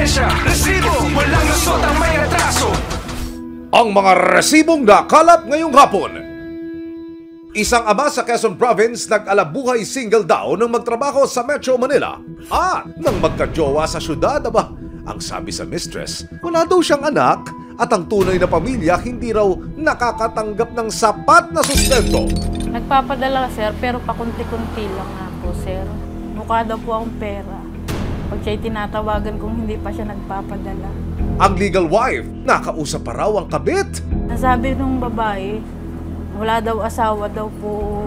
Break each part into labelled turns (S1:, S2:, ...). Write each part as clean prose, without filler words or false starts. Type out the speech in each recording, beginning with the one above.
S1: ebidensya, resibo, walang lusot ang may atraso.
S2: Ang mga resibong nakalap ngayong hapon. Isang ama sa Quezon Province nag-alabuhay single daw nang magtrabaho sa Metro Manila. At nang magkajowa sa syudad, ang sabi sa mistress, wala daw siyang anak at ang tunay na pamilya hindi raw nakakatanggap ng sapat na sustento.
S3: Nagpapadala sir, pero pakunti-kunti lang ako sir. Mukha daw po akong pera. Pag siya'y tinatawagan kung hindi pa siya nagpapadala.
S2: Ang legal wife, nakausap pa raw ang kabit.
S3: Nasabi nung babae, wala daw asawa daw po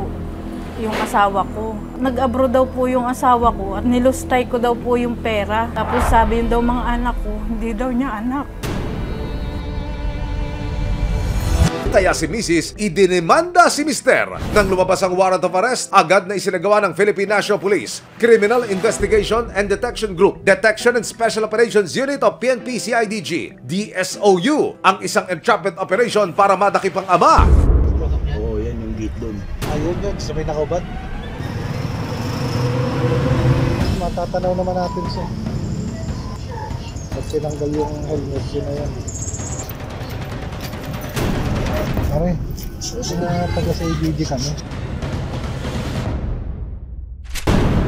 S3: yung asawa ko. Nag-abroad daw po yung asawa ko at nilustay ko daw po yung pera. Tapos sabi yun daw mga anak ko, hindi daw niya anak.
S2: Kaya si Mrs. idinemanda si Mr. Nang lumabas ang warrant of arrest, agad na isinagawa ng Philippine National Police Criminal Investigation and Detection Group, Detection and Special Operations Unit of PNP CIDG, DSOU, ang isang entrapment operation para madakip ang ama.
S4: Oo, yan yung gate doon. Ayun yun, sa may nakaubat. Matatanaw naman natin siya. Pag sinanggal yung helmet, yun na yan. Pare, taga sa IBD kami.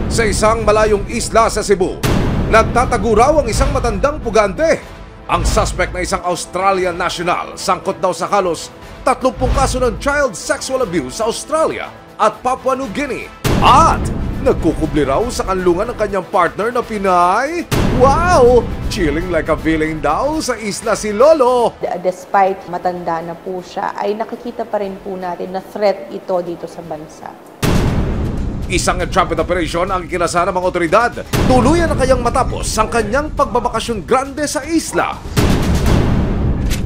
S2: Sa isang malayong isla sa Cebu, nagtatago raw ang isang matandang pugante. Ang suspect na isang Australian national, sangkot daw sa halos 30 kaso ng child sexual abuse sa Australia at Papua New Guinea. At nagkukubli raw sa kanlungan ng kanyang partner na Pinay. Wow! Chilling like a feeling daw sa isla si Lolo.
S5: Despite matanda na po siya, ay nakikita pa rin po natin na threat ito dito sa bansa.
S2: Isang entrapment operation ang kinasa ng mga otoridad. Tuluyan na kayang matapos ang kanyang pagbabakasyon grande sa isla.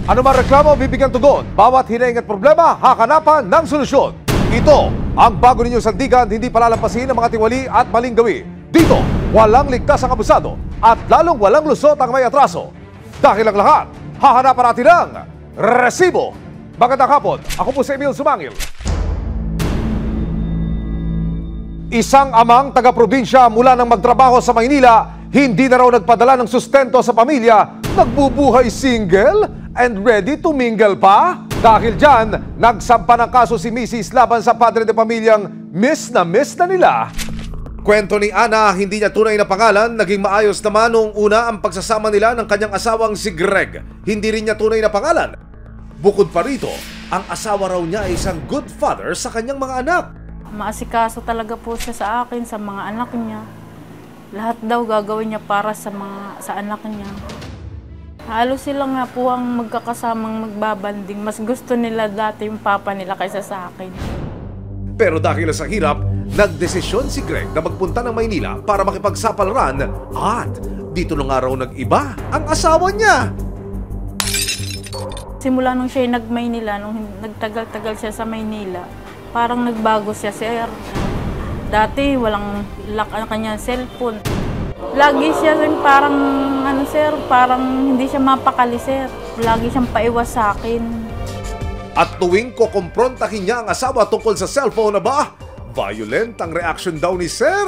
S2: Ano man reklamo, bibigyan tugon. Bawat hinaing at problema, hakanapan ng solusyon. Ito ang bago ninyong sandigan, hindi palalampasin ng mga tiwali at maling gawi. Dito, walang ligtas ang abusado at lalong walang lusot ang may atraso. Dahil ang lahat, hahanapan natin ng resibo. Magandang hapon, ako po si Emil Sumangil. Isang amang taga-probinsya mula nang magtrabaho sa Maynila, hindi na raw nagpadala ng sustento sa pamilya, nagbubuhay single and ready to mingle pa? Dahil dyan, nagsampa ng kaso si Mrs. laban sa padre de pamilyang miss na nila. Kwento ni Ana, hindi niya tunay na pangalan, naging maayos naman noong una ang pagsasama nila ng kanyang asawang si Greg. Hindi rin niya tunay na pangalan. Bukod pa rito, ang asawa raw niya ay isang good father sa kanyang mga anak.
S3: Maasikaso talaga po siya sa akin, sa mga anak niya. Lahat daw gagawin niya para sa anak niya. Halos sila nga po ang magkakasamang magbabanding. Mas gusto nila dati yung papa nila kaysa sa akin.
S2: Pero dahil sa hirap, nagdesisyon si Greg na magpunta ng Maynila para makipagsapalaran at dito na nga raw nag-iba ang asawa niya.
S3: Simula nung siya nag-Maynila, nung nagtagal-tagal siya sa Maynila, parang nagbago siya, sir. Dati walang lock ang kanyang cellphone. Lagi siya parang, sir, parang hindi siya mapakali, sir. Lagi siyang paiwas sa akin.
S2: At tuwing kukumprontahin niya ang asawa tungkol sa cellphone na ba, violent ang reaction daw ni Sir.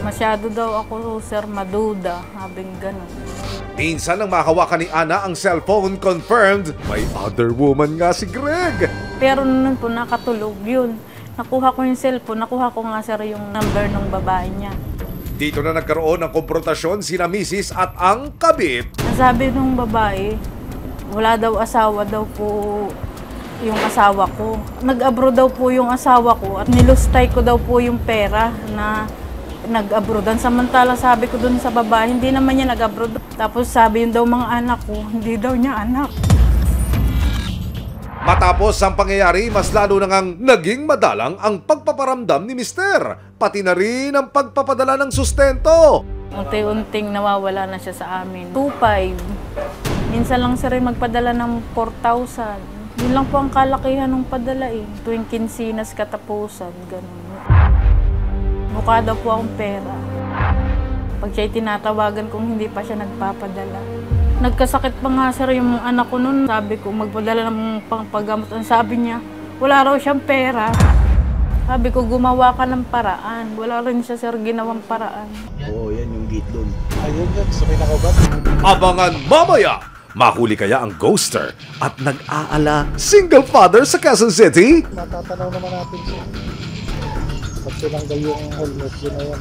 S3: Masyado daw ako, sir, maduda. Habing ganun.
S2: Minsan nang mahawakan ni Ana ang cellphone, confirmed, may other woman nga si Greg.
S3: Pero noon po, nakatulog yun. Nakuha ko yung cellphone, nakuha ko nga, sir, yung number ng babae niya.
S2: Dito na nagkaroon ng konfrontasyon sina Mrs. at ang kabit.
S3: Nasabi nung babae, wala daw asawa daw po yung asawa ko. Nag-abroad daw po yung asawa ko at nilustay ko daw po yung pera na nag-abroadan. Samantala sabi ko dun sa babae, hindi naman niya nag-abroad. Tapos sabi yun daw mga anak ko, hindi daw niya anak.
S2: Matapos ang pangyayari, mas lalo na ngang naging madalang ang pagpaparamdam ni Mister, pati na rin ang pagpapadala ng sustento.
S3: Unti-unting nawawala na siya sa amin. 2,500. Minsan lang siya rin magpadala ng 4,000. Yun lang po ang kalakihan ng padala eh. Tuwing kinsinas katapusan, ganun. Mukha daw po akong pera. Pag siya'y tinatawagan kung hindi pa siya nagpapadala. Nagkasakit pa nga sir yung anak ko noon. Sabi ko magpadala ng pangpagamot. Ang sabi niya, wala raw siyang pera. Sabi ko, gumawa ka ng paraan. Wala rin siya, sir, ginawang paraan.
S6: Oo, yan yung gate doon.
S4: Ayun yan, sa may nakabat.
S2: Abangan mamaya! Mahuli kaya ang ghoster at nag-aala single father sa Quezon City?
S4: Matatanaw naman natin siya. Pag tinanggal yung helmet, yun na yan.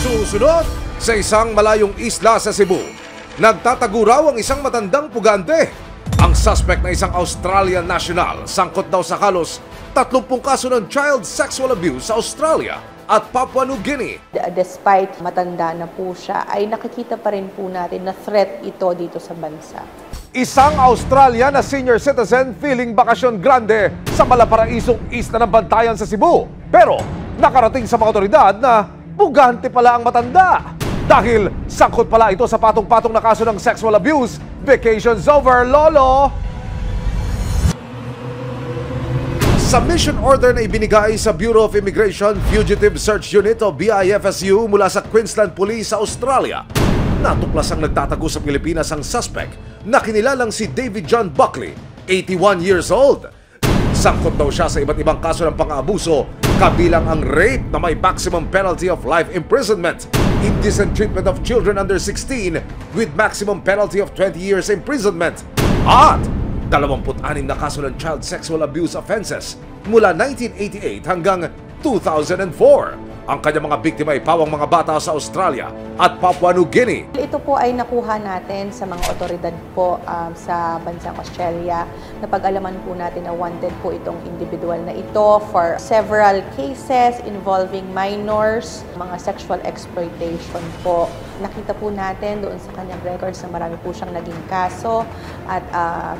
S2: Susunod, sa isang malayong isla sa Cebu, nagtatago raw ang isang matandang pugante. Ang suspect na isang Australian national, sangkot daw sa halos 30 kaso ng child sexual abuse sa Australia at Papua New Guinea.
S5: Despite matanda na po siya, ay nakikita pa rin po natin na threat ito dito sa bansa.
S2: Isang Australian na senior citizen feeling bakasyon grande sa malaparaisong isla ng Bantayan sa Cebu. Pero nakarating sa mga otoridad na pugante pala ang matanda. Dahil sangkot pala ito sa patong-patong na kaso ng sexual abuse. Vacation's over, Lolo! Sa mission order na ibinigay sa Bureau of Immigration Fugitive Search Unit o BIFSU mula sa Queensland Police sa Australia, natuklasang nagtatago sa Pilipinas ang suspect na kinilalang si David John Buckley, 81 years old. Sangkot daw siya sa iba't ibang kaso ng pang-aabuso, kabilang ang rape na may maximum penalty of life imprisonment, indecent treatment of children under 16 with maximum penalty of 20 years imprisonment, at 26 na kaso ng child sexual abuse offenses mula 1988 hanggang 2004. Ang kanyang mga biktima ay pawang mga bata sa Australia at Papua New Guinea.
S5: Ito po ay nakuha natin sa mga otoridad po sa bansang Australia. Napag-alaman po natin na wanted po itong individual na ito for several cases involving minors, mga sexual exploitation po. Nakita po natin doon sa kanyang records na marami po siyang naging kaso at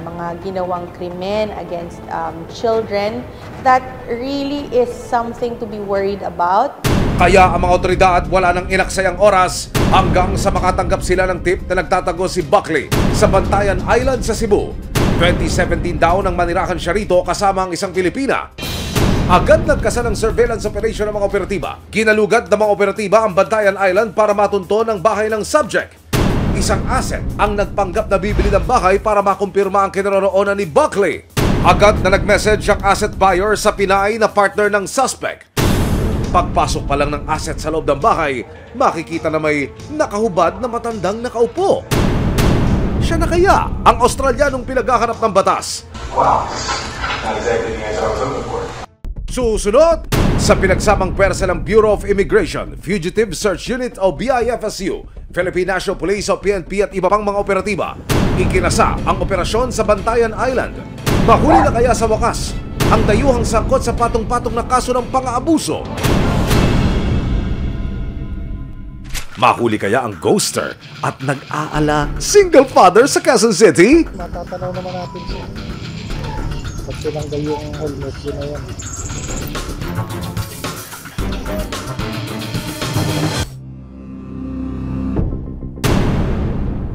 S5: mga ginawang krimen against children. That really is something to be worried about.
S2: Kaya ang mga otoridad wala nang inaksayang oras hanggang sa makatanggap sila ng tip na nagtatago si Buckley sa Bantayan Island sa Cebu. 2017 daw nang manirahan siya rito kasama ang isang Pilipina. Agad nagkasa ng surveillance operation ng mga operatiba. Kinalugad ng mga operatiba ang Bantayan Island para matunton ang bahay ng subject. Isang asset ang nagpanggap na bibili ng bahay para makumpirma ang kinaroroonan ni Buckley. Agad na nag-message ang asset buyer sa Pinay na partner ng suspect. Pagpasok pa lang ng asset sa loob ng bahay, makikita na may nakahubad na matandang nakaupo. Siya na kaya ang Australianong pinaghahanap ng batas?
S1: Wow, not exactly the answer I was looking for.
S2: Susunod, sa pinagsamang pwersa ng Bureau of Immigration, Fugitive Search Unit o BIFSU, Philippine National Police o PNP at iba pang mga operatiba, ikinasa ang operasyon sa Bantayan Island. Mahuli na kaya sa wakas ang dayuhang sangkot sa patong-patong na kaso ng pang-aabuso? Mahuli kaya ang ghoster at nag-aala single father sa Quezon City?
S4: Matatanaw naman natin siya. Pag tinanggal yung helmet, yun na yan.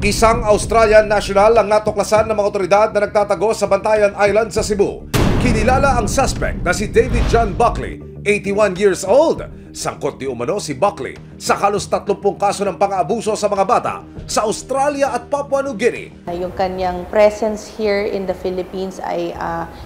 S2: Isang Australian national ang natuklasan ng mga otoridad na nagtatago sa Bantayan Island sa Cebu. Kinilala ang suspect na si David John Buckley, 81 years old. Sangkot di umano si Buckley sa halos 30 kaso ng pang-aabuso sa mga bata sa Australia at Papua New Guinea.
S5: Yung kanyang presence here in the Philippines ay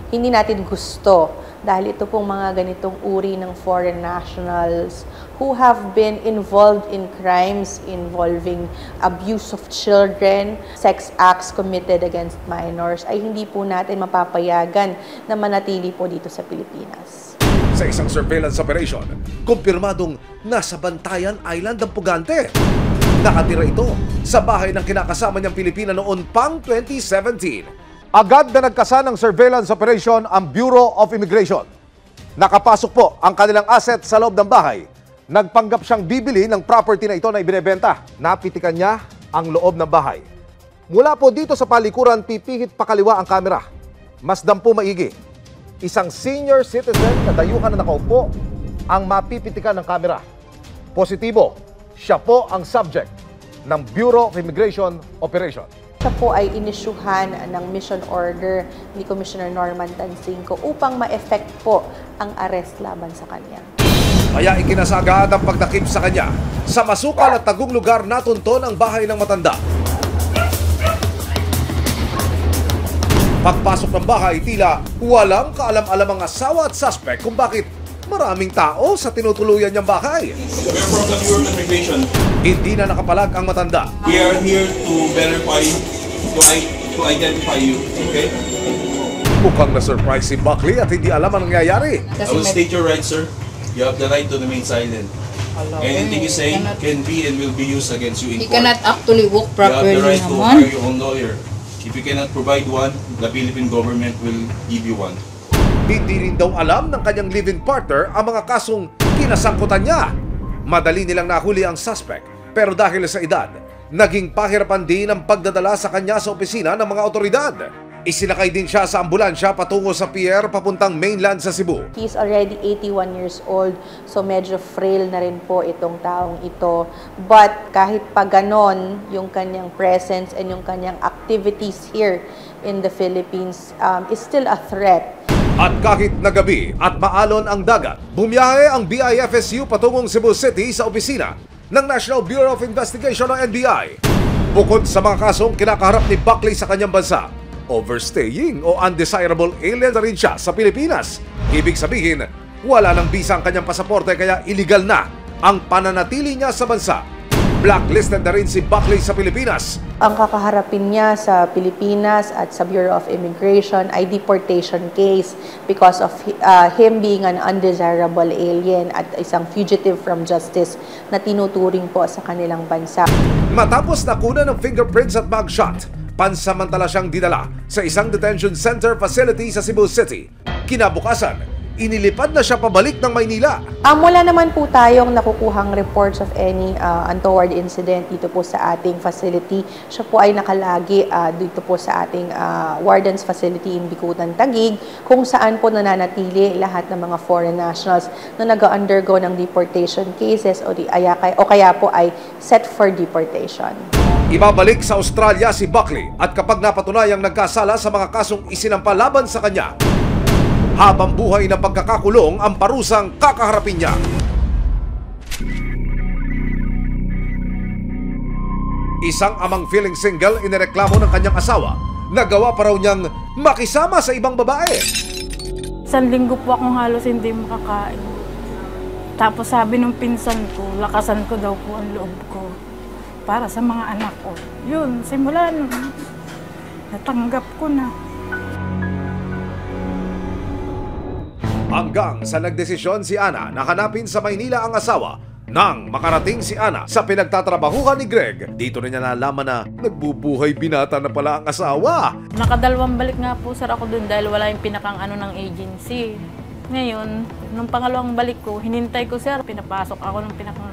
S5: hindi natin gusto dahil ito pong mga ganitong uri ng foreign nationals who have been involved in crimes involving abuse of children, sex acts committed against minors ay hindi po natin mapapayagan na manatili po dito sa Pilipinas.
S2: Sa isang surveillance operation, kumpirmadong nasa Bantayan Island ang pugante. Nakatira ito sa bahay ng kinakasama niyang Pilipina noon pang 2017. Agad na nagkasa ng surveillance operation ang Bureau of Immigration. Nakapasok po ang kanilang asset sa loob ng bahay. Nagpanggap siyang bibili ng property na ito na ibinebenta. Napitikan niya ang loob ng bahay. Mula po dito sa palikuran, pipihit pakaliwa ang kamera. Masdan po maigi. Isang senior citizen na dayuhan na nakaupo ang mapipitikan ng kamera. Positibo, siya po ang subject ng Bureau of Immigration Operation.
S5: Siya po ay inisyuhan ng mission order ni Commissioner Norman Tansingco upang ma-effect po ang arrest laban sa kanya.
S2: Kaya ikinasagad ang pagtakip sa kanya. Sa masukal at tagong lugar natunton ang bahay ng matanda. Pagpasok ng bahay, tila walang kaalam-alam ang asawa at suspect kung bakit maraming tao sa tinutuluyan niyang bahay.
S6: We are from the Bureau of Immigration.
S2: Hindi na nakapalag ang matanda.
S6: We are here to verify, to identify you. Okay?
S2: Mukhang na-surprise si Buckley at hindi alam ang nangyayari.
S6: I will state your right, sir. You have the right to remain silent. Anything you say can be and will be used against you in
S7: He
S6: court.
S7: cannot actually walk
S6: You have
S7: properly
S6: the right to
S7: naman.
S6: hire your own lawyer. If you cannot provide one, the Philippine government will give you one.
S2: Hindi rin daw alam ng kanyang live-in partner ang mga kasong kinasangkutan niya. Madali nilang nahuli ang suspect, pero dahil sa edad, naging pahirapan din ang pagdadala sa kanya sa opisina ng mga otoridad. Isinakay din siya sa ambulansya patungo sa pier papuntang mainland sa Cebu.
S5: He's already 81 years old, so medyo frail na rin po itong taong ito. But kahit pa ganon, yung kanyang presence and yung kanyang activities here in the Philippines is still a threat.
S2: At kahit na gabi at maalon ang dagat, bumiyahe ang BIFSU patungong Cebu City sa opisina ng National Bureau of Investigation o NBI. Bukod sa mga kasong kinakaharap ni Buckley sa kanyang bansa, overstaying o undesirable alien na rin siya sa Pilipinas. Ibig sabihin, wala nang bisa ang kanyang pasaporte kaya illegal na ang pananatili niya sa bansa. Blacklisted na rin si Buckley sa Pilipinas.
S5: Ang kakaharapin niya sa Pilipinas at sa Bureau of Immigration ay deportation case because of him being an undesirable alien at isang fugitive from justice na tinuturing po sa kanilang bansa.
S2: Matapos nakuna ng fingerprints at mugshot, pansamantala siyang dinala sa isang detention center facility sa Cebu City. Kinabukasan, inilipad na siya pabalik ng Maynila.
S5: Wala naman po tayong nakukuhang reports of any untoward incident dito po sa ating facility. Siya po ay nakalagi dito po sa ating warden's facility in Bicutan, Taguig, kung saan po nananatili lahat ng mga foreign nationals na nag-undergo ng deportation cases o kaya po ay set for deportation.
S2: Ibabalik sa Australia si Buckley at kapag napatunayang nagkasala sa mga kasong isinampalaban sa kanya, habang buhay na pagkakakulong ang parusang kakaharapin niya. Isang amang feeling single inireklamo ng kanyang asawa, nagawa pa raw niyang makisama sa ibang babae.
S3: Isang linggo po akong halos hindi makakain. Tapos sabi nung pinsan ko, lakasan ko daw po ang loob ko para sa mga anak ko. Yun, simula nun, natanggap ko na.
S2: Hanggang sa nagdesisyon si Ana na hanapin sa Maynila ang asawa. Nang makarating si Ana sa pinagtatrabahuhan ni Greg, dito na niya nalaman na nagbubuhay binata na pala ang asawa.
S3: Nakadalawang balik nga po sir ako dun dahil wala yung pinakang ng agency. Ngayon, nung pangalawang balik ko, hinintay ko sir, pinapasok ako ng pinakang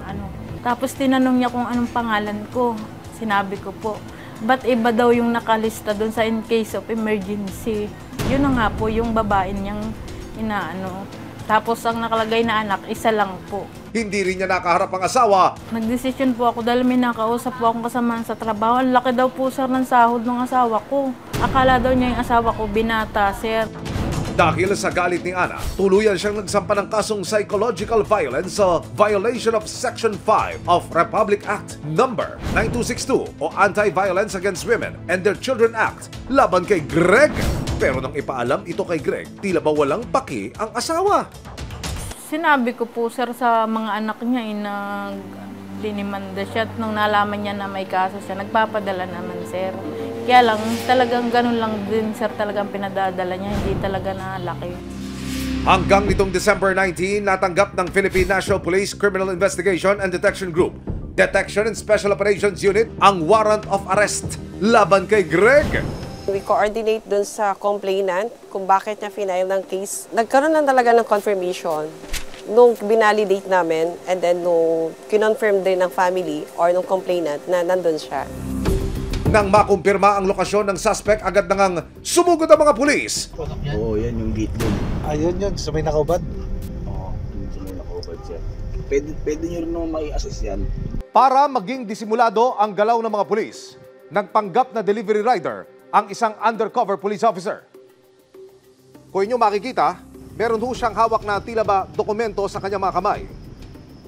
S3: Tapos tinanong niya kung anong pangalan ko. Sinabi ko po, ba't iba daw yung nakalista dun sa in case of emergency? Yun na nga po yung babae niyang Tapos ang nakalagay na anak, isa lang po.
S2: Hindi rin niya nakaharap ang asawa.
S3: Nagdesisyon po ako dahil may nakausap po akong kasama sa trabaho. Ang laki daw po sir ng sahod ng asawa ko. Akala daw niya yung asawa ko binata, sir.
S2: Dahil sa galit ni Ana, tuluyan siyang nagsampa ng kasong psychological violence sa violation of Section 5 of Republic Act No. 9262 o Anti-Violence Against Women and Their Children Act laban kay Greg. Pero nang ipaalam ito kay Greg, tila ba walang paki ang asawa?
S3: Sinabi ko po sir sa mga anak niya dinimanda siya at nung nalaman niya na may kaso siya, nagpapadala naman sir. Kaya lang, talagang ganun lang din sir talagang pinadadala niya, hindi talaga nalaki.
S2: Hanggang nitong December 19, natanggap ng Philippine National Police Criminal Investigation and Detection Group, Detection and Special Operations Unit, ang warrant of arrest laban kay Greg.
S8: We coordinate dun sa complainant kung bakit niya final ng case. Nagkaroon lang talaga ng confirmation nung binalidate namin and then nung kinonfirm din ng family or nung complainant na nandun siya.
S2: Nang makumpirma ang lokasyon ng suspect, agad nang sumugod ang mga pulis.
S9: Oo, yan yung gate doon.
S4: Ayun yun, sa may nakaubad.
S9: Oo, yun sa may nakaubad siya. Pwede nyo rin naman mai-assess yan.
S2: Para maging disimulado ang galaw ng mga pulis, nagpanggap na delivery rider ang isang undercover police officer. Kung inyo makikita, meron ho siyang hawak na tila ba dokumento sa kanyang mga kamay.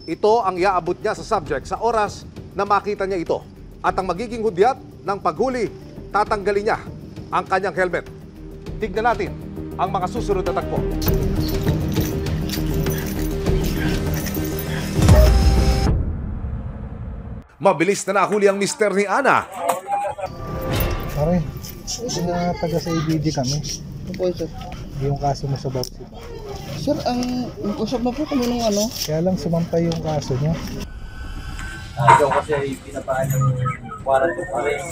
S2: Ito ang iaabot niya sa subject sa oras na makita niya ito. At ang magiging hudyat ng paghuli, tatanggalin niya ang kanyang helmet. Tignan natin ang mga susunod na tagpo. Mabilis na nahuli ang mister ni Ana.
S4: Pare, taga sa ABD kami.
S7: Opo, sir.
S4: Yung kaso mo sa Bausi ba?
S7: Sir, ang usap na po kami ng ano.
S4: Kaya lang sumampay yung kaso niya.
S9: Ikaw kasi ay pinapaan yung quarantine pa rin.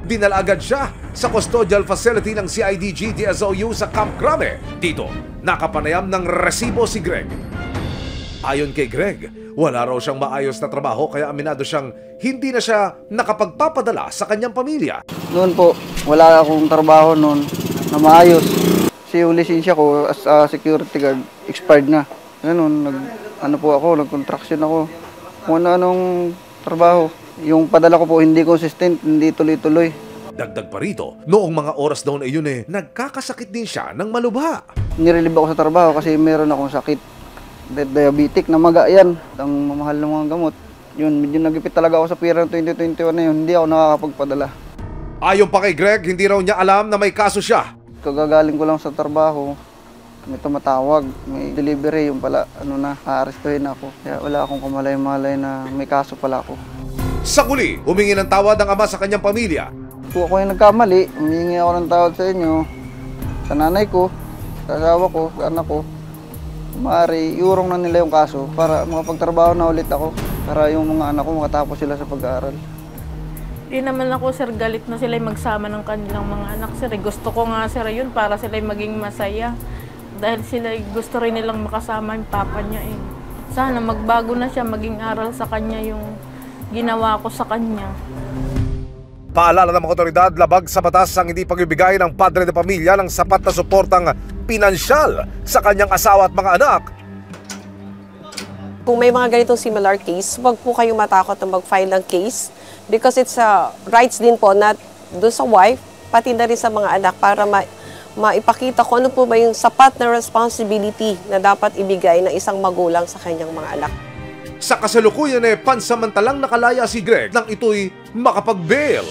S2: Dinala agad siya sa custodial facility ng CIDG DSOU sa Camp Crame. Dito, nakapanayam ng resibo si Greg. Ayon kay Greg, wala raw siyang maayos na trabaho kaya aminado siyang hindi na siya nakapagpapadala sa kanyang pamilya.
S7: Noon po, wala akong trabaho noon na maayos. Kasi yung lisensya ko as a security guard, expired na. Ganun, nag-contraction ako. Kung anong trabaho. Yung padala ko po, hindi consistent, hindi tuloy-tuloy.
S2: Dagdag pa rito, noong mga oras daw na iyon nagkakasakit din siya ng malubha.
S7: Nirelieve ako sa trabaho kasi meron akong sakit. Diabetic na maga yan. Ang mamahal ng mga gamot. Yun, medyo nagipit talaga ako sa pira ng 2021 na yun. Hindi ako nakakapagpadala.
S2: Ayon pa kay Greg, hindi raw niya alam na may kaso siya.
S7: Kagagaling ko lang sa trabaho. May tumatawag, may delivery, yung pala, aarestuhin ako. Kaya wala akong kamalay-malay na may kaso pala ako.
S2: Sa huli, humingi ng tawad ang ama sa kanyang pamilya.
S7: Kung ako yung nagkamali, humingi ako ng tawad sa inyo, sa nanay ko, sa asawa ko, sa anak ko. Maaari, iurong na nila yung kaso para makapagtrabaho na ulit ako. Para yung mga anak ko makatapos sila sa pag-aaral.
S3: Di naman ako, sir, galit na sila magsama ng kanilang mga anak, sir. Gusto ko nga, sir, yun para sila maging masaya. Dahil sila gusto rin nilang makasama yung papa niya eh. Sana magbago na siya, maging aral sa kanya yung ginawa ko sa kanya.
S2: Paalala ng mga otoridad, labag sa batas ang hindi pagbibigay ng padre de pamilya ng sapat na suportang pinansyal sa kanyang asawa at mga anak.
S8: Kung may mga ganitong similar case, huwag po kayong matakot na mag-file ng case because it's rights din po na doon sa wife, pati na rin sa mga anak para maipakita kung ano po ba yung sapat na responsibility na dapat ibigay ng isang magulang sa kanyang mga anak.
S2: Sa kasalukuyan pansamantalang nakalaya si Greg nang ito'y makapag-bail.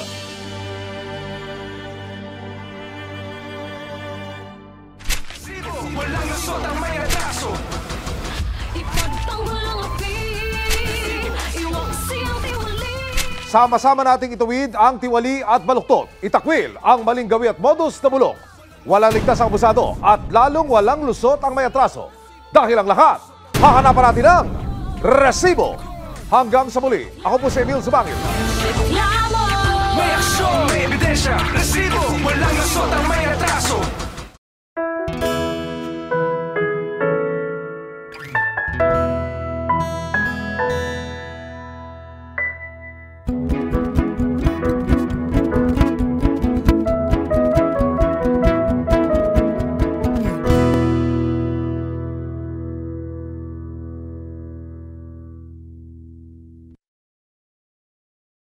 S2: Sama-sama nating ituwid ang tiwali at baluktot. Itakwil ang maling gawi at modus na bulok. Walang ligtas ang abusado at lalong walang lusot ang may atraso. Dahil ang lahat, hahanapan natin ang resibo. Hanggang sa muli, ako po si Emil Zubangil.
S10: May aksyon, may ebidensya, resibo, walang lusot ang may atraso.